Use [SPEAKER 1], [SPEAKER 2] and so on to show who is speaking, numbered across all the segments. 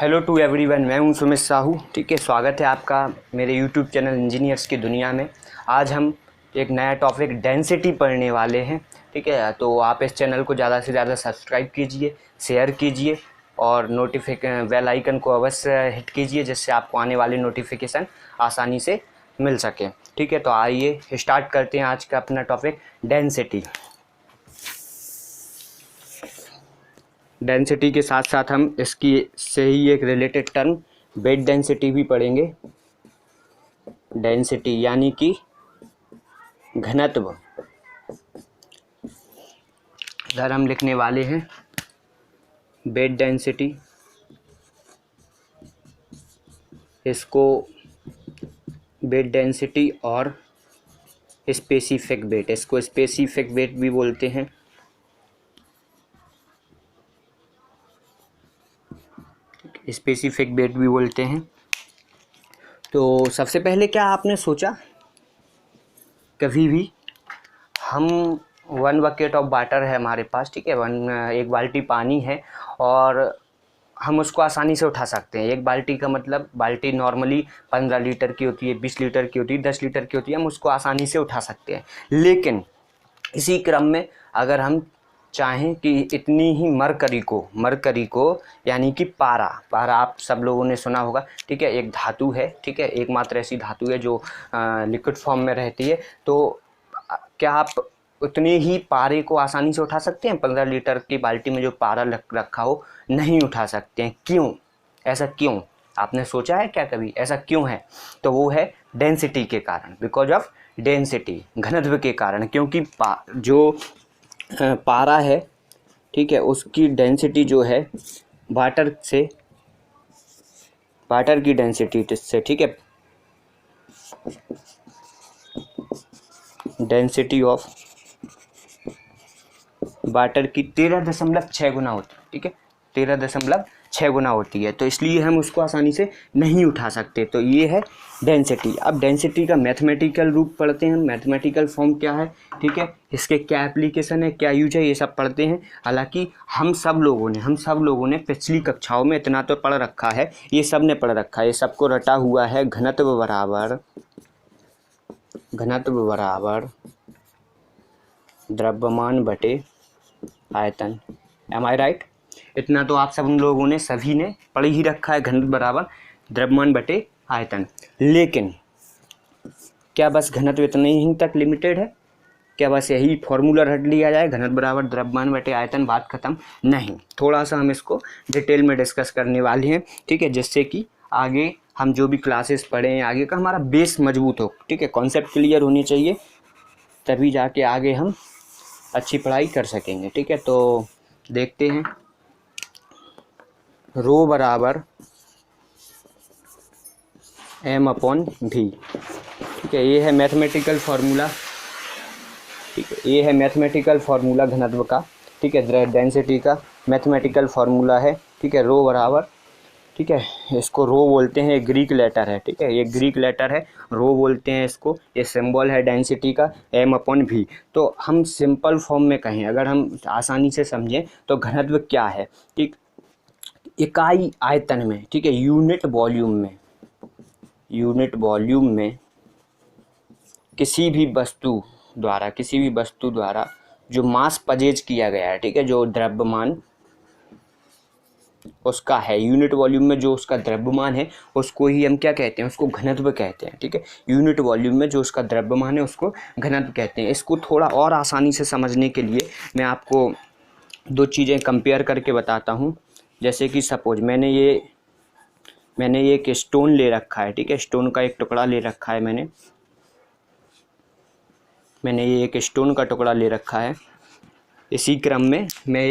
[SPEAKER 1] Hello to everyone, मैं हूं सुमित साहू। ठीक है, स्वागत है आपका मेरे यूट्यूब चैनल इंजीनियर्स की दुनिया में। आज हम एक नया टॉपिक डेंसिटी पढ़ने वाले हैं। ठीक है, तो आप इस चैनल को ज़्यादा से ज़्यादा सब्सक्राइब कीजिए, शेयर कीजिए और बेल आइकन को अवश्य हिट कीजिए, जिससे आपको आने वाली नोटिफिकेशन आसानी से मिल सके। ठीक है, तो आइए स्टार्ट करते हैं आज का अपना टॉपिक डेंसिटी। डेंसिटी के साथ साथ हम इसकी से ही एक रिलेटेड टर्म वेट डेंसिटी भी पढ़ेंगे। डेंसिटी यानी कि घनत्व। इधर हम लिखने वाले हैं वेट डेंसिटी, इसको वेट डेंसिटी और स्पेसिफिक वेट, इसको स्पेसिफिक वेट भी बोलते हैं। स्पेसिफिक वेट भी बोलते हैं। तो सबसे पहले क्या आपने सोचा कभी भी, हम 1 बकेट ऑफ वाटर है हमारे पास, ठीक है, एक बाल्टी पानी है और हम उसको आसानी से उठा सकते हैं। एक बाल्टी का मतलब, बाल्टी नॉर्मली 15 लीटर की होती है, 20 लीटर की होती है, 10 लीटर की होती है, हम उसको आसानी से उठा सकते हैं। लेकिन इसी क्रम में अगर हम चाहें कि इतनी ही मरकरी को यानी कि पारा आप सब लोगों ने सुना होगा। ठीक है, एक धातु है, ठीक है, एकमात्र ऐसी धातु है जो लिक्विड फॉर्म में रहती है। तो क्या आप उतने ही पारे को आसानी से उठा सकते हैं? 15 लीटर की बाल्टी में जो पारा रखा हो, नहीं उठा सकते हैं। क्यों? ऐसा क्यों? आपने सोचा है क्या कभी ऐसा क्यों है? तो वो है डेंसिटी के कारण, बिकॉज ऑफ डेंसिटी, घनत्व के कारण। क्योंकि जो पारा है, ठीक है, उसकी डेंसिटी जो है वाटर की डेंसिटी से, ठीक है, डेंसिटी ऑफ वाटर की 13.6 गुना होती है। ठीक है, 13.6 गुना होती है। तो इसलिए हम उसको आसानी से नहीं उठा सकते। तो ये है डेंसिटी। अब डेंसिटी का मैथमेटिकल रूप पढ़ते हैं, मैथमेटिकल फॉर्म क्या है, ठीक है, इसके क्या एप्लीकेशन है, क्या यूज है, ये सब पढ़ते हैं। हालांकि हम सब लोगों ने पिछली कक्षाओं में इतना तो पढ़ रखा है, ये सब ने पढ़ रखा है, ये सबको रटा हुआ है। घनत्व बराबर द्रव्यमान बटे आयतन। एम आई राइट? इतना तो आप सब लोगों ने, सभी ने पढ़ ही रखा है, घनत्व बराबर द्रव्यमान बटे आयतन। लेकिन क्या बस घनत्व इतने ही तक लिमिटेड है? क्या बस यही फॉर्मूला रट लिया जाए, घनत्व बराबर द्रव्यमान बटे आयतन, बात खत्म? नहीं, थोड़ा सा हम इसको डिटेल में डिस्कस करने वाले हैं। ठीक है, जिससे कि आगे हम जो भी क्लासेस पढ़ें, आगे का हमारा बेस मजबूत हो। ठीक है, कॉन्सेप्ट क्लियर होनी चाहिए, तभी जाके आगे हम अच्छी पढ़ाई कर सकेंगे। ठीक है, तो देखते हैं। रो बराबर m/v। ठीक है, ये है मैथमेटिकल फार्मूला। ठीक है, ये है मैथमेटिकल फार्मूला घनत्व का। ठीक है, डेंसिटी का मैथमेटिकल फार्मूला है। ठीक है, रो बराबर, ठीक है, इसको रो बोलते हैं, ग्रीक लेटर है। ठीक है, ये ग्रीक लेटर है, रो बोलते हैं इसको। ये सिंबल है डेंसिटी का, m/v। तो हम सिंपल फॉर्म में कहें, अगर हम आसानी से समझें तो घनत्व क्या है, ठीक, इकाई आयतन में, ठीक है, यूनिट वॉल्यूम में किसी भी वस्तु द्वारा जो मास पजेज किया गया है, ठीक है, जो द्रव्यमान उसका है, यूनिट वॉल्यूम में जो उसका द्रव्यमान है, उसको ही हम क्या कहते हैं? उसको घनत्व कहते हैं। ठीक है, यूनिट वॉल्यूम में जो उसका द्रव्यमान है, उसको घनत्व कहते हैं। इसको थोड़ा और आसानी से समझने के लिए मैं आपको दो चीज़ें कंपेयर करके बताता हूँ। जैसे कि सपोज मैंने ये एक स्टोन ले रखा है। ठीक है, स्टोन का एक टुकड़ा ले रखा है मैंने ये एक स्टोन का टुकड़ा ले रखा है। इसी क्रम में मैं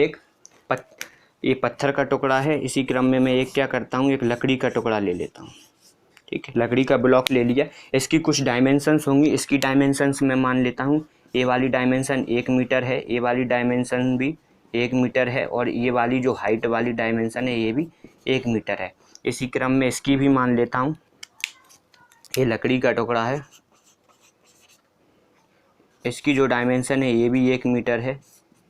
[SPEAKER 1] ये पत्थर का टुकड़ा है, इसी क्रम में मैं एक क्या करता हूँ, एक लकड़ी का टुकड़ा ले लेता हूँ। ठीक है, लकड़ी का ब्लॉक ले लिया। इसकी कुछ डायमेंशंस होंगी, इसकी डायमेंशंस मैं मान लेता हूँ। ये वाली डायमेंशन 1 मीटर है, ये वाली डायमेंशन भी 1 मीटर है, और ये वाली जो हाइट वाली डायमेंशन है, ये भी 1 मीटर है। इसी क्रम में इसकी भी मान लेता हूँ। ये लकड़ी का टुकड़ा है, इसकी जो डायमेंशन है ये भी 1 मीटर है,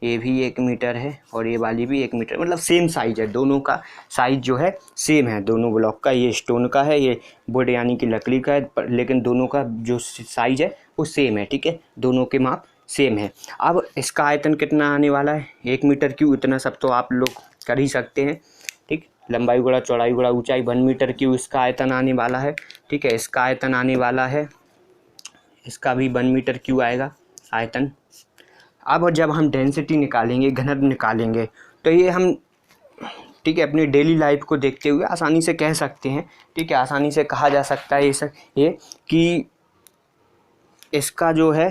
[SPEAKER 1] ये भी 1 मीटर है और ये वाली भी 1 मीटर, मतलब सेम साइज है, दोनों का साइज जो है सेम है। दोनों ब्लॉक का, ये स्टोन का है, ये वुड यानी कि लकड़ी का है, लेकिन दोनों का जो साइज है वो सेम है, ठीक है, दोनों के माप सेम है। अब इसका आयतन कितना आने वाला है, 1 मीटर क्यूब, इतना सब तो आप लोग कर ही सकते हैं, ठीक। लंबाई गुणा चौड़ाई गुणा ऊंचाई, 1 मीटर क्यूब इसका आयतन आने वाला है, ठीक है। इसका आयतन आने वाला है, इसका भी 1 मीटर क्यूब आएगा आयतन। अब जब हम डेंसिटी निकालेंगे, घनत्व निकालेंगे, तो ये हम, ठीक है, अपनी डेली लाइफ को देखते हुए आसानी से कह सकते हैं, ठीक है, आसानी से कहा जा सकता है ये कि इसका जो है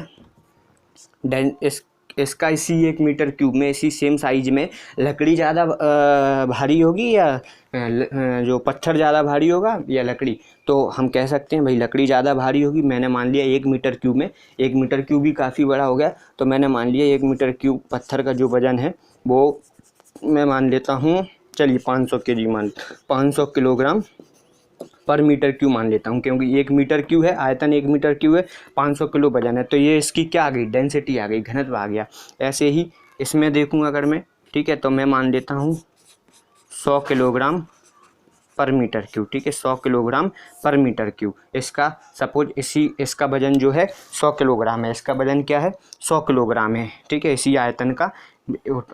[SPEAKER 1] इसका इसी 1 मीटर क्यूब में, इसी सेम साइज में लकड़ी ज़्यादा भारी होगी या जो पत्थर ज़्यादा भारी होगा या लकड़ी, तो हम कह सकते हैं भाई लकड़ी ज़्यादा भारी होगी। मैंने मान लिया 1 मीटर क्यूब में, 1 मीटर क्यूब भी काफ़ी बड़ा हो गया, तो मैंने मान लिया 1 मीटर क्यूब पत्थर का जो वजन है वो मैं मान लेता हूँ, चलिए 500 केजी 500 किलोग्राम पर मीटर क्यूब मान लेता हूँ, क्योंकि 1 मीटर क्यूब है आयतन, 1 मीटर क्यूब है, 500 किलो वजन है, तो ये इसकी क्या आ गई, डेंसिटी आ गई, घनत्व आ गया। ऐसे ही इसमें देखूँ अगर मैं, ठीक है, तो मैं मान लेता हूँ 100 किलोग्राम पर मीटर क्यूब, ठीक है, 100 किलोग्राम पर मीटर क्यूब। इसका सपोज इसका वजन जो है 100 किलोग्राम है, इसका वजन क्या है, 100 किलोग्राम है, ठीक है। इसी आयतन का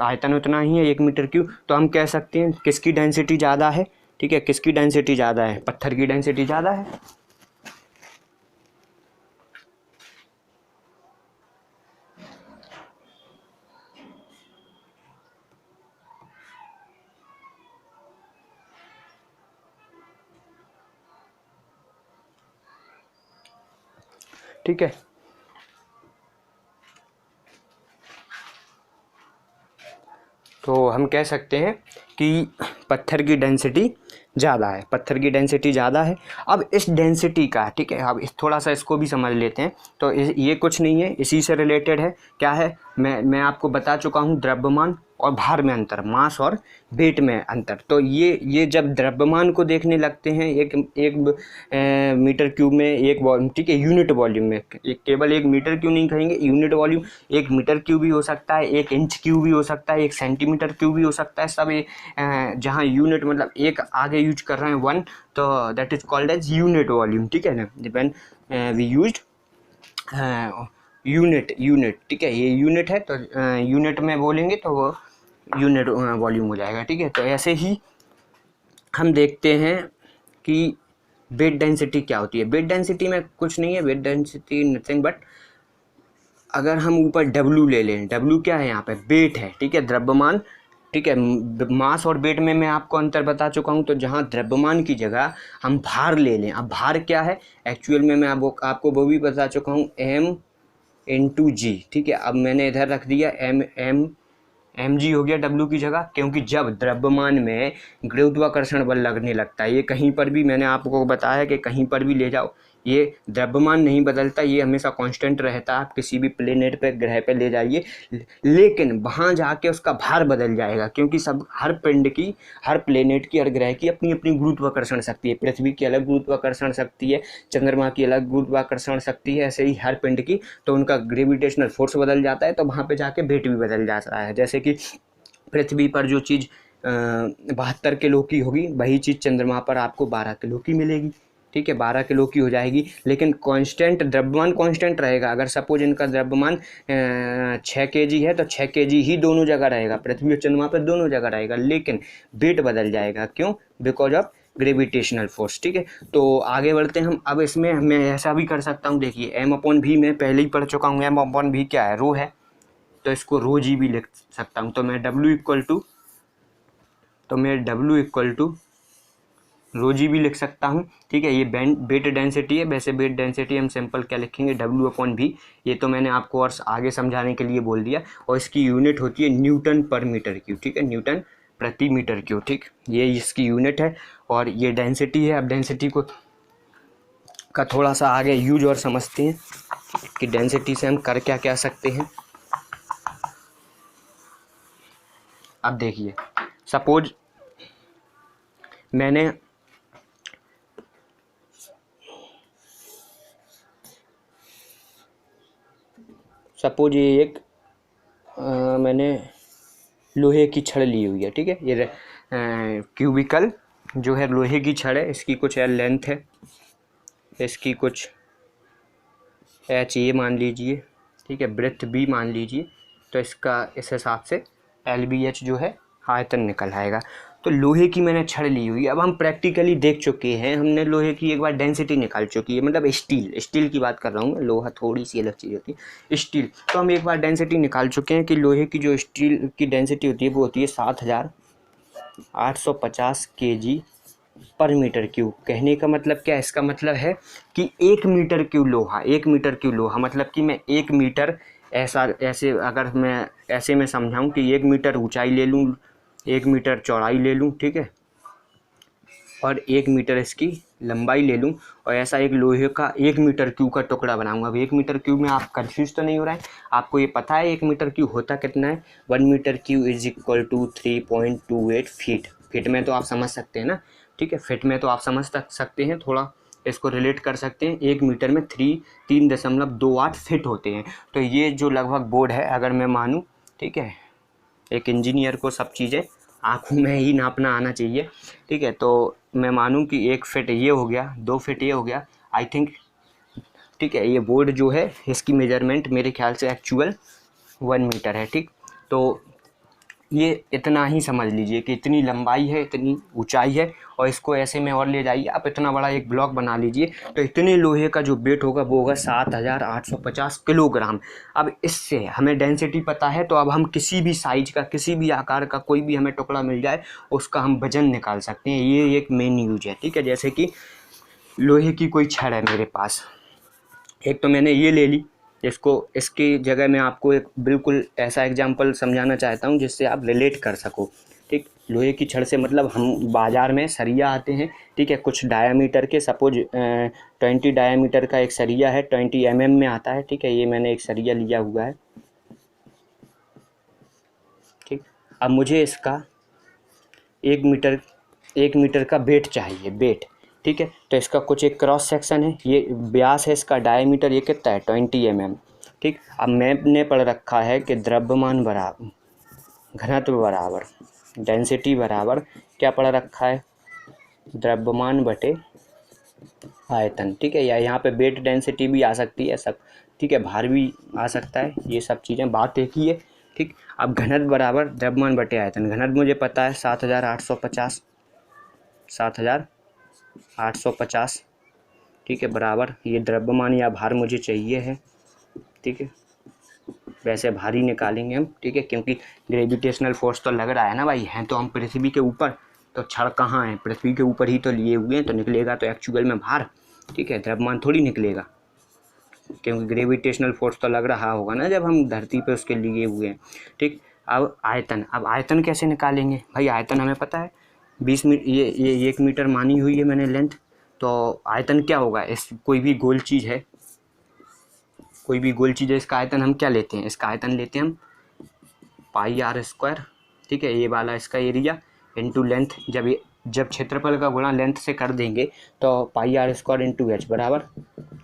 [SPEAKER 1] आयतन उतना ही है 1 मीटर क्यूब, तो हम कह सकते हैं किसकी डेंसिटी ज़्यादा है, ठीक है, किसकी डेंसिटी ज़्यादा है, पत्थर की डेंसिटी ज़्यादा है। ठीक है, तो हम कह सकते हैं कि पत्थर की डेंसिटी ज़्यादा है, पत्थर की डेंसिटी ज़्यादा है। अब इस डेंसिटी का, ठीक है, अब थोड़ा सा इसको भी समझ लेते हैं। तो ये कुछ नहीं है, इसी से रिलेटेड है। क्या है, मैं आपको बता चुका हूँ, द्रव्यमान और भार में अंतर, मास और वेट में अंतर। तो ये जब द्रव्यमान को देखने लगते हैं, एक मीटर क्यूब में एक वॉल्यूम, ठीक है, यूनिट वॉल्यूम में, केवल 1 मीटर क्यूब नहीं कहेंगे, यूनिट वॉल्यूम 1 मीटर क्यूब भी हो सकता है, 1 इंच क्यूब भी हो सकता है, 1 सेंटीमीटर क्यूब भी हो सकता है, सब जहाँ यूनिट मतलब एक आगे यूज कर रहे हैं 1, तो that is called as unit volume, ठीक है ना। व्हेन वी यूज्ड यूनिट, ठीक है, ये यूनिट है, तो यूनिट में बोलेंगे तो वो यूनिट वॉल्यूम हो जाएगा, ठीक है। तो ऐसे ही हम देखते हैं कि वेट डेंसिटी क्या होती है। वेट डेंसिटी में कुछ नहीं है, वेट डेंसिटी नथिंग बट, अगर हम ऊपर W ले लें, W क्या है यहाँ पे, वेट है, ठीक है, द्रव्यमान, ठीक है। मास और वेट में मैं आपको अंतर बता चुका हूँ। तो जहाँ द्रव्यमान की जगह हम भार ले लें, अब भार क्या है एक्चुअल में मैं आपको वो भी बता चुका हूँ, M/G, ठीक है। अब मैंने इधर रख दिया mg हो गया W की जगह, क्योंकि जब द्रव्यमान में गुरुत्वाकर्षण बल लगने लगता है, ये कहीं पर भी मैंने आपको बताया कि कहीं पर भी ले जाओ, ये द्रव्यमान नहीं बदलता, ये हमेशा कांस्टेंट रहता है। आप किसी भी प्लेनेट पे, ग्रह पे ले जाइए, लेकिन वहाँ जाके उसका भार बदल जाएगा, क्योंकि सब हर पिंड की, हर प्लेनेट की, हर ग्रह की अपनी अपनी गुरुत्वाकर्षण शक्ति है। पृथ्वी की अलग गुरुत्वाकर्षण शक्ति है, चंद्रमा की अलग गुरुत्वाकर्षण शक्ति है, ऐसे ही हर पिंड की, तो उनका ग्रेविटेशनल फोर्स बदल जाता है, तो वहाँ पे जाके वेट भी बदल जाता है। जैसे कि पृथ्वी पर जो चीज़ 72 किलो की होगी, वही चीज़ चंद्रमा पर आपको 12 किलो की मिलेगी, ठीक है, 12 किलो की हो जाएगी। लेकिन कांस्टेंट द्रव्यमान कांस्टेंट रहेगा। अगर सपोज इनका द्रव्यमान 6 kg है, तो 6 kg ही दोनों जगह रहेगा, पृथ्वी और चंद्रमा पर दोनों जगह रहेगा, लेकिन वेट बदल जाएगा। क्यों? बिकॉज ऑफ ग्रेविटेशनल फोर्स, ठीक है। तो आगे बढ़ते हैं हम। अब इसमें मैं ऐसा भी कर सकता हूँ, देखिए M/V मैं पहले ही पढ़ चुका हूँ, M/V क्या है, रो है, तो इसको रो जी भी लिख सकता हूँ। तो मैं W इक्वल टू रो जी भी लिख सकता हूँ, ठीक है। ये वेट डेंसिटी है, वैसे वेट डेंसिटी हम सिंपल क्या लिखेंगे, W/V। ये तो मैंने आपको और आगे समझाने के लिए बोल दिया। और इसकी यूनिट होती है न्यूटन पर मीटर क्यूब, ठीक है, न्यूटन प्रति मीटर क्यूब, ठीक, ये इसकी यूनिट है। और ये डेंसिटी है। अब डेंसिटी का थोड़ा सा आगे यूज और समझते हैं कि डेंसिटी से हम कर क्या क्या सकते हैं। अब देखिए, सपोज मैंने ये एक मैंने लोहे की छड़ ली हुई है, ठीक है। ये क्यूबिकल जो है लोहे की छड़ है, इसकी कुछ लेंथ है, इसकी कुछ एच ए मान लीजिए, ठीक है, ब्रेथ बी मान लीजिए। तो इसका इस हिसाब से एल बी एच जो है आयतन निकल आएगा। तो लोहे की मैंने छड़ ली हुई है। अब हम प्रैक्टिकली देख चुके हैं, हमने लोहे की एक बार डेंसिटी निकाल चुकी है, मतलब स्टील की बात कर रहा हूँ, लोहा थोड़ी सी अलग चीज़ होती है, स्टील। तो हम एक बार डेंसिटी निकाल चुके हैं कि लोहे की जो स्टील की डेंसिटी होती है वो होती है 7850 kg पर मीटर क्यूब। कहने का मतलब क्या है, इसका मतलब है कि 1 मीटर क्यूब लोहा मतलब कि मैं 1 मीटर ऐसे अगर मैं ऐसे में समझाऊं कि 1 मीटर ऊंचाई ले लूं, 1 मीटर चौड़ाई ले लूं, ठीक है, और 1 मीटर इसकी लंबाई ले लूं, और ऐसा एक लोहे का 1 मीटर क्यूब का टुकड़ा बनाऊंगा। अब 1 मीटर क्यूब में आप कंफ्यूज तो नहीं हो रहा है, आपको ये पता है 1 मीटर क्यूब होता कितना है। 1 metre cube is equal to 3.28 feet. Feet में तो आप समझ सकते हैं ना, ठीक है, फिट में तो आप समझ सकते हैं, थोड़ा इसको रिलेट कर सकते हैं। 1 मीटर में 3.28 फिट होते हैं। तो ये जो लगभग बोर्ड है, अगर मैं मानूँ, ठीक है, एक इंजीनियर को सब चीज़ें आँखों में ही नापना आना चाहिए, ठीक है। तो मैं मानूं कि 1 फिट ये हो गया, 2 फिट ये हो गया, आई थिंक, ठीक है। ये बोर्ड जो है इसकी मेजरमेंट मेरे ख्याल से एक्चुअल 1 मीटर है, ठीक। तो ये इतना ही समझ लीजिए कि इतनी लंबाई है, इतनी ऊंचाई है, और इसको ऐसे में और ले जाइए आप, इतना बड़ा एक ब्लॉक बना लीजिए। तो इतने लोहे का जो वेट होगा वो होगा 7850 किलोग्राम। अब इससे हमें डेंसिटी पता है, तो अब हम किसी भी साइज का, किसी भी आकार का कोई भी हमें टुकड़ा मिल जाए, उसका हम वजन निकाल सकते हैं। ये एक मेन यूज है, ठीक है। जैसे कि लोहे की कोई छड़ है मेरे पास, एक तो मैंने ये ले ली, इसको इसकी जगह मैं आपको एक बिल्कुल ऐसा एग्जांपल समझाना चाहता हूँ जिससे आप रिलेट कर सको, ठीक। लोहे की छड़ से मतलब हम बाज़ार में सरिया आते हैं, ठीक है, कुछ डायामीटर के, सपोज 20 डायामीटर का एक सरिया है, 20 mm में आता है, ठीक है। ये मैंने एक सरिया लिया हुआ है, ठीक। अब मुझे इसका 1 मीटर का बेट चाहिए, बेट, ठीक है। तो इसका कुछ एक क्रॉस सेक्शन है, ये व्यास है इसका, डायमीटर ये कितना है 20 mm, ठीक। अब मैंने पढ़ रखा है कि द्रव्यमान बराबर घनत्व बराबर डेंसिटी बराबर क्या पढ़ रखा है, द्रव्यमान बटे आयतन, ठीक है। या यहाँ पे वेट डेंसिटी भी आ सकती है सब, ठीक है, भार भी आ सकता है, ये सब चीज़ें बात एक ही है, ठीक। अब घनत्व बराबर द्रव्यमान बटे आयतन, घनत्व मुझे पता है 7850, ठीक है, बराबर ये द्रव्यमान या भार मुझे चाहिए है, ठीक है। वैसे भारी निकालेंगे हम, ठीक है, क्योंकि ग्रेविटेशनल फोर्स तो लग रहा है ना भाई, हैं तो हम पृथ्वी के ऊपर, तो छड़ कहाँ है, पृथ्वी के ऊपर ही तो लिए हुए हैं, तो निकलेगा तो एक्चुअल में भार, ठीक है, द्रव्यमान थोड़ी निकलेगा, क्योंकि ग्रेविटेशनल फोर्स तो लग रहा होगा ना जब हम धरती पे उसके लिए हुए हैं, ठीक। अब आयतन कैसे निकालेंगे भाई, आयतन हमें पता है 20 मीटर, ये 1 मीटर मानी हुई है मैंने लेंथ। तो आयतन क्या होगा, इस कोई भी गोल चीज़ है, इसका आयतन हम क्या लेते हैं, इसका आयतन लेते हैं हम πr², ठीक है। ये वाला इसका एरिया इंटू लेंथ, जब क्षेत्रफल का गुणा लेंथ से कर देंगे तो πr² इंटू एच बराबर,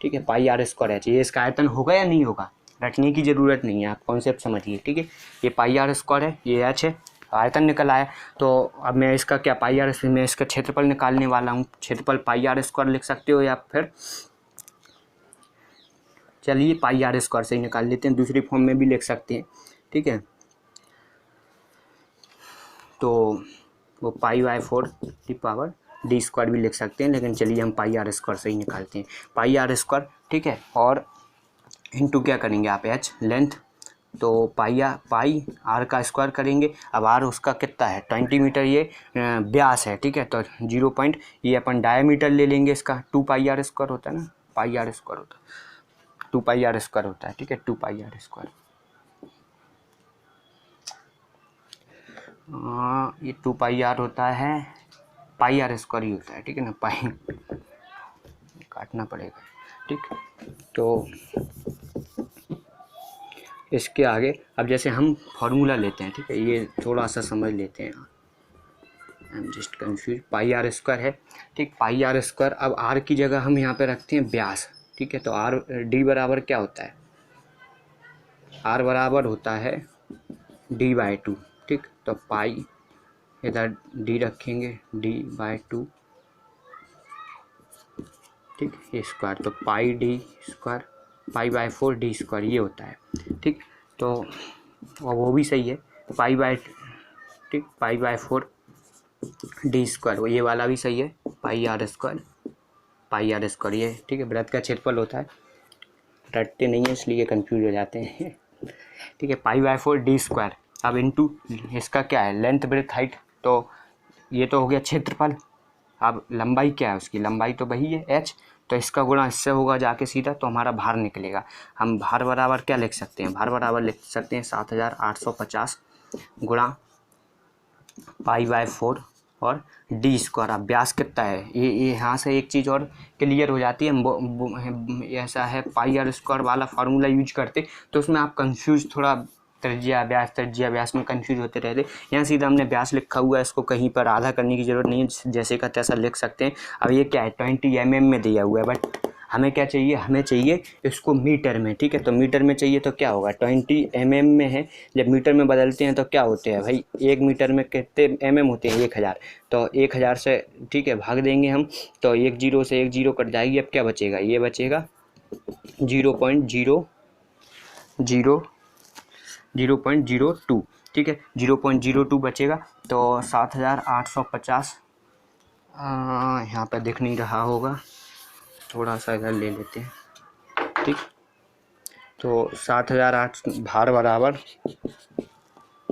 [SPEAKER 1] ठीक है, πr² एच। ये इसका आयतन होगा या नहीं होगा, रटने की ज़रूरत नहीं है, आप कॉन्सेप्ट समझिए, ठीक है। ये πr² है, ये एच है, आयतन निकल आया। तो अब मैं इसका क्या मैं इसका क्षेत्रफल निकालने वाला हूँ, क्षेत्रफल πr² लिख सकते हो, या फिर चलिए πr² से ही निकाल लेते हैं, दूसरी फॉर्म में भी लिख सकते हैं, ठीक है। तो वो π/4 की पावर d² भी लिख सकते हैं, लेकिन चलिए हम πr² से ही निकालते हैं, πr², ठीक है। और इंटू क्या करेंगे आप, h लेंथ, तो पाई r का स्क्वायर करेंगे। अब r उसका कितना है 20 मीटर, ये व्यास है, ठीक है। तो 0. ये अपन डायमीटर ले लेंगे, इसका 2πr² होता है ना, πr² होता है, 2πr² होता है, ठीक है, 2πr²। ये 2πr होता है, πr² ही होता है, ठीक है ना, पाई काटना पड़ेगा, ठीक। तो इसके आगे अब जैसे हम फार्मूला लेते हैं, ठीक है, ये थोड़ा सा समझ लेते हैं, I am just confuse, πr² है, ठीक, πr²। अब r की जगह हम यहाँ पे रखते हैं व्यास, ठीक है। तो r d बराबर क्या होता है, r बराबर होता है d/2, ठीक। तो पाई इधर d रखेंगे, d/2, ठीक, ये स्क्वायर, तो पाई d स्क्वायर, पाई/4 d स्क्वायर ये होता है, ठीक। तो और वो भी सही है, ठीक, पाई/4 d स्क्वायर, ये वाला भी सही है, पाई/r स्क्वायर, ये ठीक है। वृत्त का क्षेत्रफल होता है, रटते नहीं है इसलिए कंफ्यूज हो जाते हैं, ठीक है। पाई/4 d स्क्वायर, अब इनटू इसका क्या है, लेंथ ब्रेथ हाइट, तो ये तो हो गया क्षेत्रफल। अब लंबाई क्या है उसकी, लंबाई तो वही है h, तो इसका गुणा इससे होगा जाके सीधा, तो हमारा भार निकलेगा। हम भार बराबर क्या लिख सकते हैं, भार बराबर लिख सकते हैं 7850 गुणा पाई/4 और d स्क्वायर। अब व्यास कितना है, ये यहाँ से एक चीज़ और क्लियर हो जाती है, ऐसा है पाई/r स्क्वायर वाला फार्मूला यूज करते तो उसमें आप कंफ्यूज, थोड़ा त्रिज्या व्यास में कंफ्यूज होते रहते। यहाँ सीधा हमने व्यास लिखा हुआ है, इसको कहीं पर आधा करने की ज़रूरत नहीं है, जैसे का तैसा लिख सकते हैं। अब ये क्या है, 20 mm में दिया हुआ है, बट हमें क्या चाहिए, हमें चाहिए इसको मीटर में, ठीक है। तो मीटर में चाहिए तो क्या होगा, 20 mm में है, जब मीटर में बदलते हैं तो क्या होते हैं भाई, 1 मीटर में कितने mm होते हैं, 1000, तो 1000 से, ठीक है, भाग देंगे हम, तो 1 0 से 1 0 कट जाएगी। अब क्या बचेगा, ये बचेगा 0.02, ठीक है, 0.02 बचेगा। तो 7850, यहाँ पर दिख नहीं रहा होगा, थोड़ा सा इधर ले लेते हैं, ठीक। तो 7800 भार बराबर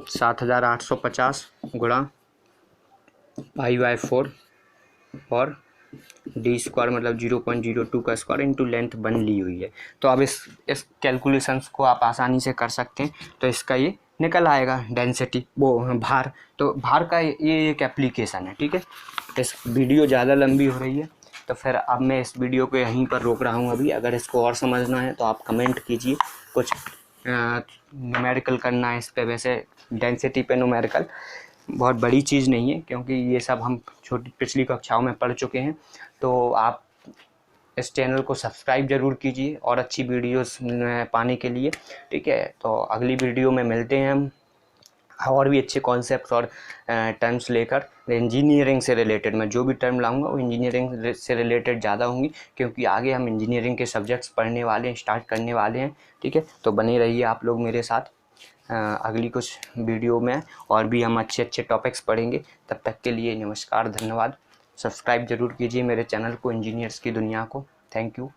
[SPEAKER 1] 7850 गुणा पाई/4 और d स्क्वायर मतलब 0.02 का स्क्वायर इंटू लेंथ बन ली हुई है। तो अब इस कैलकुलेशंस को आप आसानी से कर सकते हैं। तो इसका ये निकल आएगा डेंसिटी, वो भार। तो भार का ये एक एप्लीकेशन है, ठीक है। इस वीडियो ज़्यादा लंबी हो रही है, तो फिर अब मैं इस वीडियो को यहीं पर रोक रहा हूँ अभी। अगर इसको और समझना है तो आप कमेंट कीजिए, कुछ न्यूमेरिकल करना है इस पर। वैसे डेंसिटी पे न्यूमेरिकल बहुत बड़ी चीज़ नहीं है, क्योंकि ये सब हम पिछली कक्षाओं में पढ़ चुके हैं। तो आप इस चैनल को सब्सक्राइब ज़रूर कीजिए और अच्छी वीडियोस पाने के लिए, ठीक है। तो अगली वीडियो में मिलते हैं हम और भी अच्छे कॉन्सेप्ट और टर्म्स लेकर। इंजीनियरिंग से रिलेटेड मैं जो भी टर्म लाऊंगा वो इंजीनियरिंग से रिलेटेड ज़्यादा होंगी, क्योंकि आगे हम इंजीनियरिंग के सब्जेक्ट्स पढ़ने वाले हैं, स्टार्ट करने वाले हैं, ठीक है। तो बने रहिए आप लोग मेरे साथ अगली कुछ वीडियो में, और भी हम अच्छे अच्छे टॉपिक्स पढ़ेंगे। तब तक के लिए नमस्कार, धन्यवाद। सब्सक्राइब ज़रूर कीजिए मेरे चैनल को, इंजीनियर्स की दुनिया को। Thank you.